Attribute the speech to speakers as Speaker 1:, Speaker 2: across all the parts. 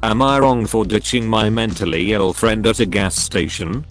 Speaker 1: Am I wrong for ditching my mentally ill friend at a gas station?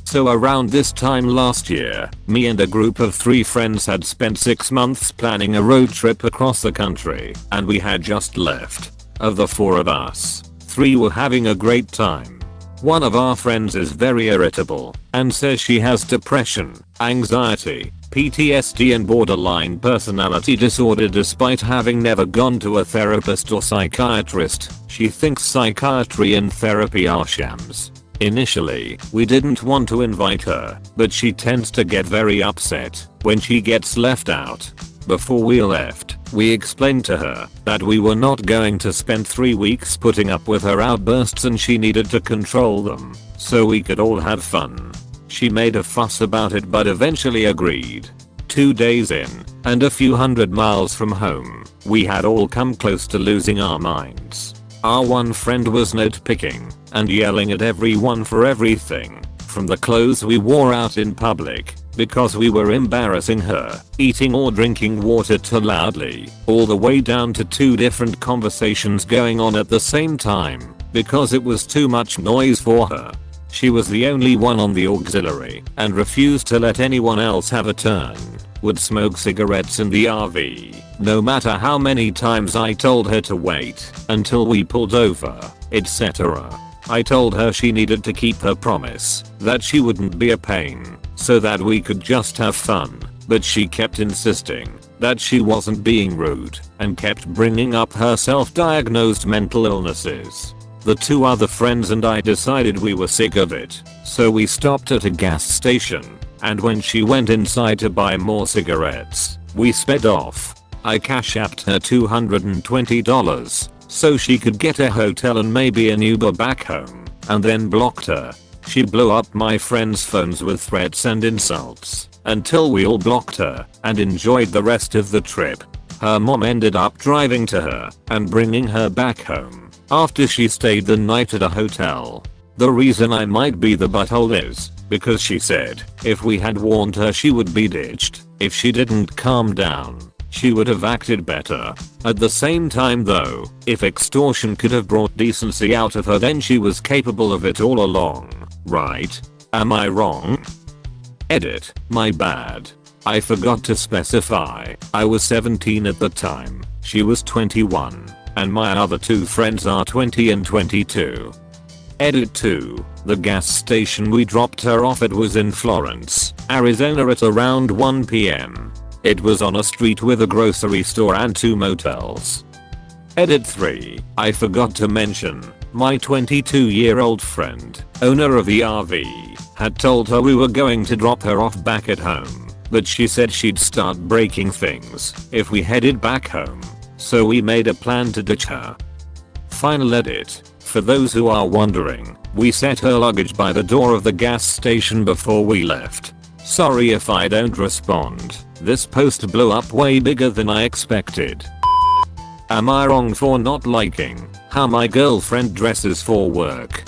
Speaker 1: So around this time last year, me and a group of 3 friends had spent 6 months planning a road trip across the country, and we had just left. Of the 4 of us, 3 were having a great time. One of our friends is very irritable and says she has depression, anxiety, PTSD and borderline personality disorder despite having never gone to a therapist or psychiatrist. She thinks psychiatry and therapy are shams. Initially, we didn't want to invite her, but she tends to get very upset when she gets left out. Before we left, we explained to her that we were not going to spend 3 weeks putting up with her outbursts and she needed to control them so we could all have fun. She made a fuss about it but eventually agreed. 2 days in, and a few hundred miles from home, we had all come close to losing our minds. Our one friend was nitpicking and yelling at everyone for everything, from the clothes we wore out in public because we were embarrassing her, eating or drinking water too loudly, all the way down to 2 different conversations going on at the same time because it was too much noise for her. She was the only one on the auxiliary and refused to let anyone else have a turn. Would smoke cigarettes in the RV, no matter how many times I told her to wait until we pulled over, etc. I told her she needed to keep her promise that she wouldn't be a pain so that we could just have fun, but she kept insisting that she wasn't being rude and kept bringing up her self-diagnosed mental illnesses. The 2 other friends and I decided we were sick of it, so we stopped at a gas station, and when she went inside to buy more cigarettes, we sped off. I cash-apped her $220 so she could get a hotel and maybe an Uber back home, and then blocked her. She blew up my friends' phones with threats and insults until we all blocked her and enjoyed the rest of the trip. Her mom ended up driving to her and bringing her back home after she stayed the night at a hotel. The reason I might be the butthole is because she said if we had warned her she would be ditched if she didn't calm down. She would have acted better. At the same time though, if extortion could have brought decency out of her then she was capable of it all along, right? Am I wrong? Edit, my bad. I forgot to specify. I was 17 at the time. She was 21. And my other 2 friends are 20 and 22. Edit 2. The gas station we dropped her off at was in Florence, Arizona at around 1 PM. It was on a street with a grocery store and 2 motels. Edit 3. I forgot to mention, my 22-year-old friend, owner of the RV, had told her we were going to drop her off back at home, but she said she'd start breaking things if we headed back home. So we made a plan to ditch her. Final edit. For those who are wondering, we set her luggage by the door of the gas station before we left. Sorry if I don't respond. This post blew up way bigger than I expected. Am I wrong for not liking how my girlfriend dresses for work?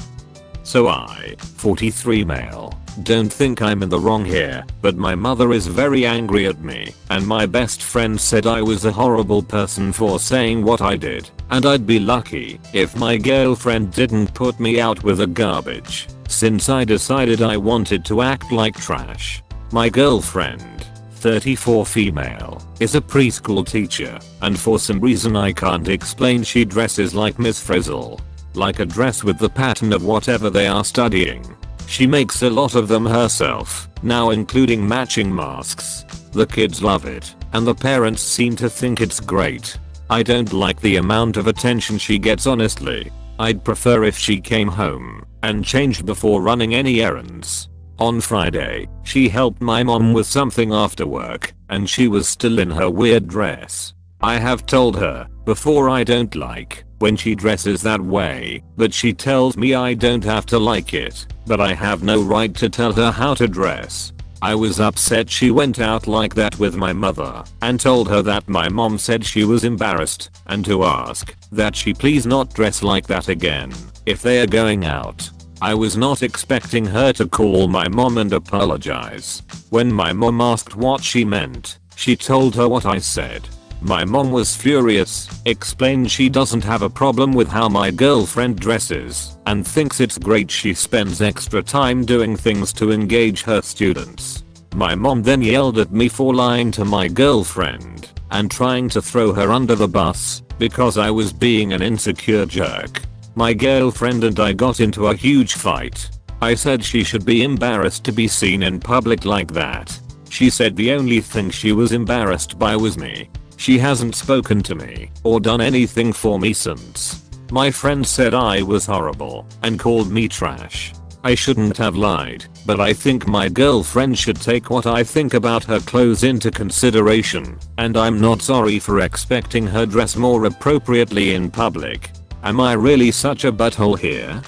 Speaker 1: So I, 43 male, don't think I'm in the wrong here, but my mother is very angry at me, and my best friend said I was a horrible person for saying what I did, and I'd be lucky if my girlfriend didn't put me out with the garbage, since I decided I wanted to act like trash. My girlfriend, 34 female, is a preschool teacher, and for some reason I can't explain she dresses like Miss Frizzle. Like a dress with the pattern of whatever they are studying. She makes a lot of them herself, now including matching masks. The kids love it, and the parents seem to think it's great. I don't like the amount of attention she gets honestly. I'd prefer if she came home and changed before running any errands. On Friday, she helped my mom with something after work, and she was still in her weird dress. I have told her before I don't like when she dresses that way, but she tells me I don't have to like it, but I have no right to tell her how to dress. I was upset she went out like that with my mother and told her that my mom said she was embarrassed and to ask that she please not dress like that again if they are going out. I was not expecting her to call my mom and apologize. When my mom asked what she meant, she told her what I said. My mom was furious, explained she doesn't have a problem with how my girlfriend dresses, and thinks it's great she spends extra time doing things to engage her students. My mom then yelled at me for lying to my girlfriend and trying to throw her under the bus because I was being an insecure jerk. My girlfriend and I got into a huge fight. I said she should be embarrassed to be seen in public like that. She said the only thing she was embarrassed by was me. She hasn't spoken to me or done anything for me since. My friend said I was horrible and called me trash. I shouldn't have lied, but I think my girlfriend should take what I think about her clothes into consideration, and I'm not sorry for expecting her dress more appropriately in public. Am I really such a butthole here?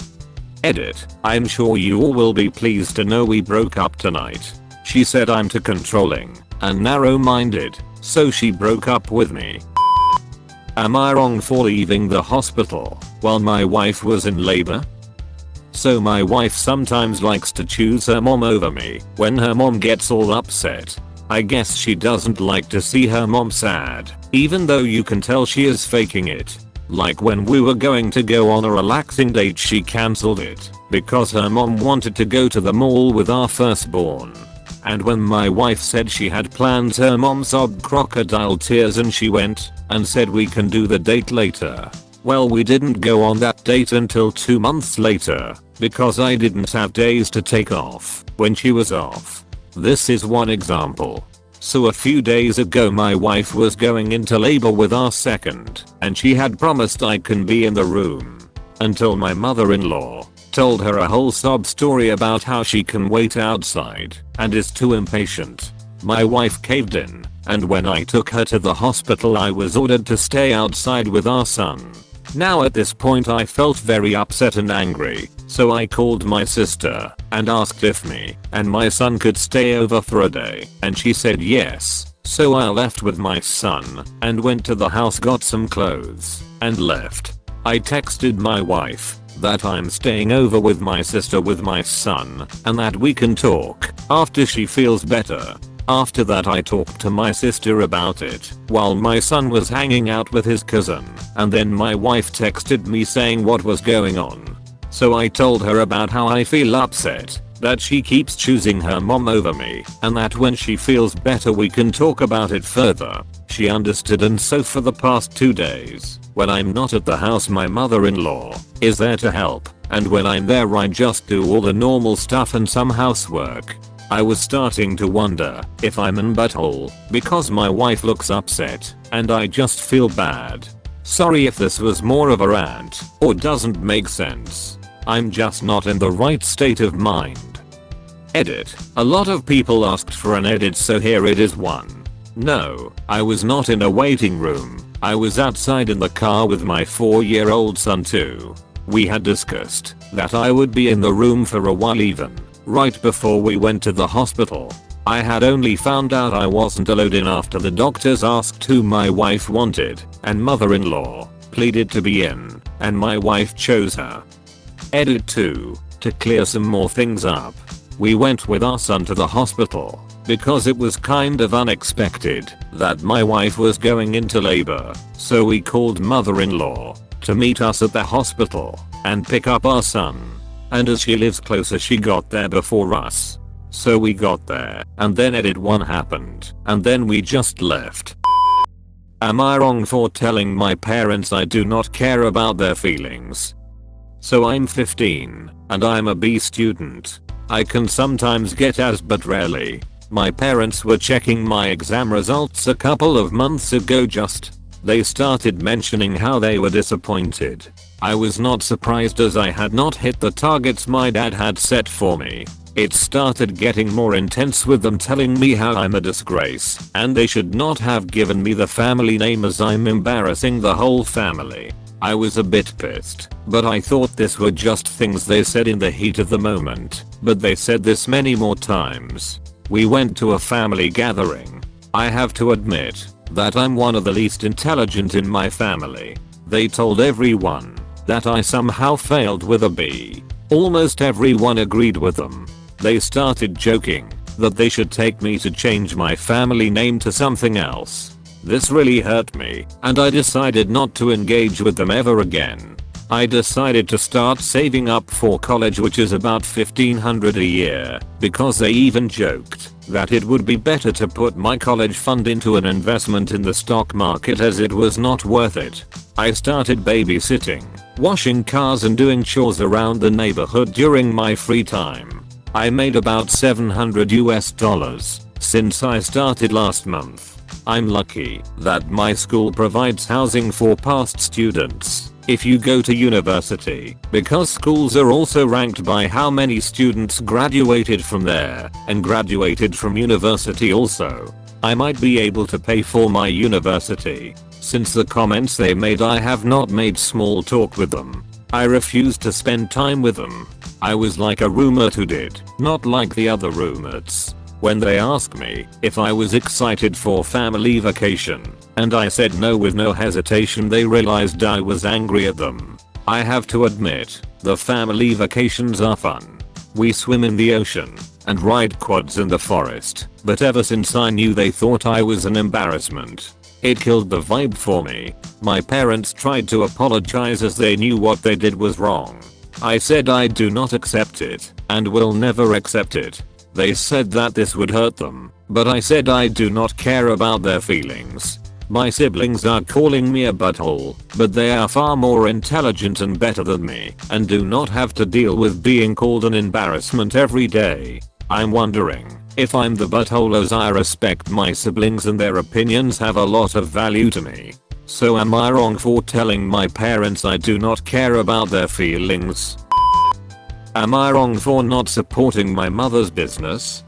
Speaker 1: Edit. I'm sure you all will be pleased to know we broke up tonight. She said I'm too controlling and narrow-minded, so she broke up with me. Am I wrong for leaving the hospital while my wife was in labor? So my wife sometimes likes to choose her mom over me when her mom gets all upset. I guess she doesn't like to see her mom sad, even though you can tell she is faking it. Like when we were going to go on a relaxing date, she cancelled it because her mom wanted to go to the mall with our firstborn. And when my wife said she had plans, her mom sobbed crocodile tears and she went and said we can do the date later. Well, we didn't go on that date until 2 months later because I didn't have days to take off when she was off. This is one example. So a few days ago my wife was going into labor with our second, and she had promised I can be in the room until my mother-in-law told her a whole sob story about how she can wait outside and is too impatient. My wife caved in, and when I took her to the hospital I was ordered to stay outside with our son. Now at this point I felt very upset and angry, so I called my sister and asked if me and my son could stay over for a day, and she said yes. So I left with my son and went to the house, got some clothes, and left. I texted my wife that I'm staying over with my sister with my son and that we can talk after she feels better. After that I talked to my sister about it while my son was hanging out with his cousin, and then my wife texted me saying what was going on. So I told her about how I feel upset that she keeps choosing her mom over me and that when she feels better we can talk about it further. She understood, and so for the past 2 days when I'm not at the house my mother-in-law is there to help, and when I'm there I just do all the normal stuff and some housework. I was starting to wonder if I'm an butthole because my wife looks upset and I just feel bad. Sorry if this was more of a rant or doesn't make sense. I'm just not in the right state of mind. Edit. A lot of people asked for an edit, so here it is one. No, I was not in a waiting room. I was outside in the car with my 4-year-old son too. We had discussed that I would be in the room for a while even right before we went to the hospital. I had only found out I wasn't allowed in after the doctors asked who my wife wanted, and mother-in-law pleaded to be in, and my wife chose her. Edit 2. To clear some more things up. We went with our son to the hospital because it was kind of unexpected that my wife was going into labor, so we called mother-in-law to meet us at the hospital and pick up our son. And as she lives closer she got there before us. So we got there, and then edit 1 happened, and then we just left. Am I wrong for telling my parents I do not care about their feelings? So I'm 15, and I'm a B student. I can sometimes get A's but rarely. My parents were checking my exam results a couple of months ago they started mentioning how they were disappointed. I was not surprised as I had not hit the targets my dad had set for me. It started getting more intense with them telling me how I'm a disgrace and they should not have given me the family name as I'm embarrassing the whole family. I was a bit pissed, but I thought this were just things they said in the heat of the moment, but they said this many more times. We went to a family gathering. I have to admit that I'm one of the least intelligent in my family. They told everyone that I somehow failed with a B. Almost everyone agreed with them. They started joking that they should take me to change my family name to something else. This really hurt me, and I decided not to engage with them ever again. I decided to start saving up for college, which is about $1,500 a year, because they even joked that it would be better to put my college fund into an investment in the stock market as it was not worth it. I started babysitting, washing cars and doing chores around the neighborhood during my free time. I made about $700 since I started last month. I'm lucky that my school provides housing for past students if you go to university, because schools are also ranked by how many students graduated from there and graduated from university also. I might be able to pay for my university. Since the comments they made, I have not made small talk with them. I refused to spend time with them. I was like a roommate who did, not like the other roommates. When they asked me if I was excited for family vacation, and I said no with no hesitation, they realized I was angry at them. I have to admit, the family vacations are fun. We swim in the ocean and ride quads in the forest, but ever since I knew they thought I was an embarrassment, it killed the vibe for me. My parents tried to apologize as they knew what they did was wrong. I said I do not accept it and will never accept it. They said that this would hurt them, but I said I do not care about their feelings. My siblings are calling me a butthole, but they are far more intelligent and better than me and do not have to deal with being called an embarrassment every day. I'm wondering if I'm the butthole, as I respect my siblings and their opinions have a lot of value to me. So am I wrong for telling my parents I do not care about their feelings? Am I wrong for not supporting my mother's business?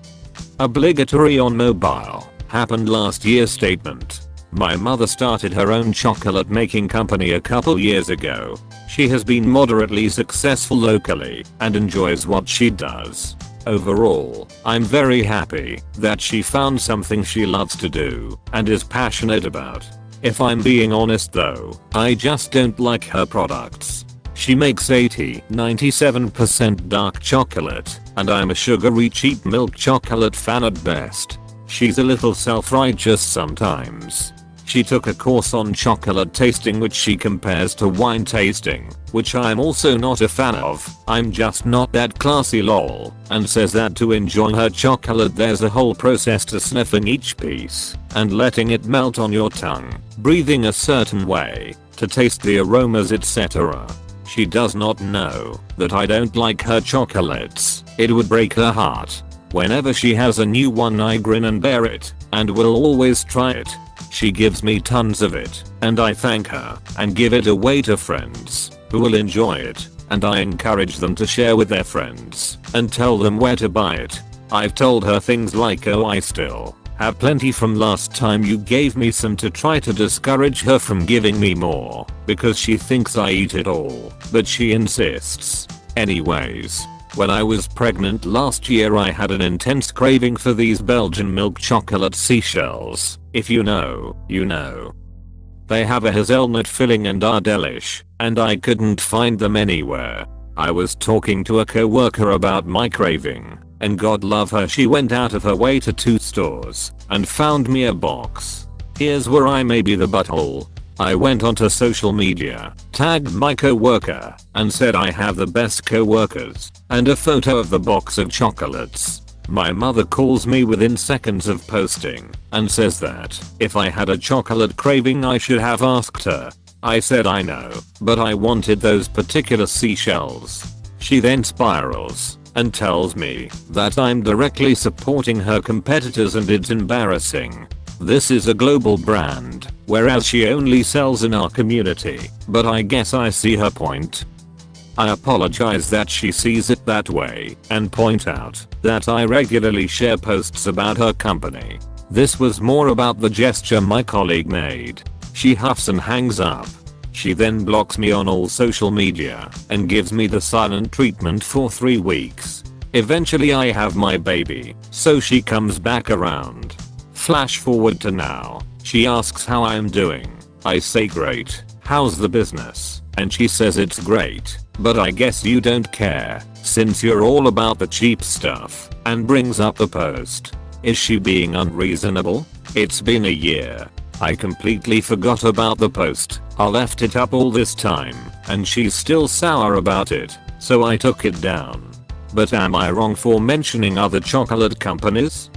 Speaker 1: Obligatory on mobile. Happened last year statement. My mother started her own chocolate making company a couple years ago. She has been moderately successful locally and enjoys what she does. Overall, I'm very happy that she found something she loves to do and is passionate about. If I'm being honest though, I just don't like her products. She makes 80-97% dark chocolate, and I'm a sugary cheap milk chocolate fan at best. She's a little self-righteous sometimes. She took a course on chocolate tasting which she compares to wine tasting, which I'm also not a fan of. I'm just not that classy lol, and says that to enjoy her chocolate there's a whole process to sniffing each piece and letting it melt on your tongue, breathing a certain way to taste the aromas, etc. She does not know that I don't like her chocolates. It would break her heart. Whenever she has a new one I grin and bear it, and will always try it. She gives me tons of it, and I thank her and give it away to friends who will enjoy it, and I encourage them to share with their friends and tell them where to buy it. I've told her things like, oh, I still have plenty from last time you gave me some, to try to discourage her from giving me more because she thinks I eat it all, but she insists. Anyways, when I was pregnant last year I had an intense craving for these Belgian milk chocolate seashells. If you know, you know. They have a hazelnut filling and are delish, and I couldn't find them anywhere. I was talking to a coworker about my craving, and God love her, she went out of her way to 2 stores and found me a box. Here's where I may be the butthole. I went onto social media, tagged my coworker, and said I have the best coworkers, and a photo of the box of chocolates. My mother calls me within seconds of posting and says that if I had a chocolate craving I should have asked her. I said I know, but I wanted those particular seashells. She then spirals and tells me that I'm directly supporting her competitors and it's embarrassing. This is a global brand, whereas she only sells in our community, but I guess I see her point. I apologize that she sees it that way and point out that I regularly share posts about her company. This was more about the gesture my colleague made. She huffs and hangs up. She then blocks me on all social media and gives me the silent treatment for 3 weeks. Eventually I have my baby, so she comes back around. Flash forward to now. She asks how I'm doing. I say great. How's the business? And she says it's great, but I guess you don't care since you're all about the cheap stuff, and brings up the post. Is she being unreasonable? It's been a year. I completely forgot about the post. I left it up all this time and she's still sour about it, so I took it down. But am I wrong for mentioning other chocolate companies?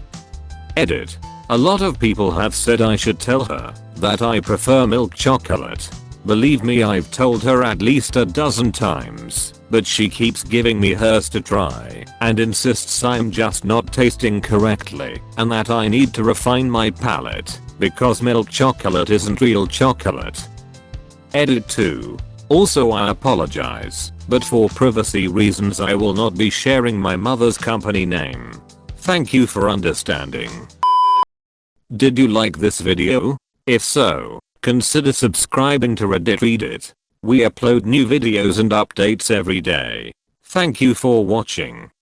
Speaker 1: Edit. A lot of people have said I should tell her that I prefer milk chocolate. Believe me, I've told her at least a dozen times, but she keeps giving me hers to try and insists I'm just not tasting correctly and that I need to refine my palate because milk chocolate isn't real chocolate. Edit 2. Also, I apologize, but for privacy reasons I will not be sharing my mother's company name. Thank you for understanding. Did you like this video? If so, consider subscribing to Reddit. We upload new videos and updates every day. Thank you for watching.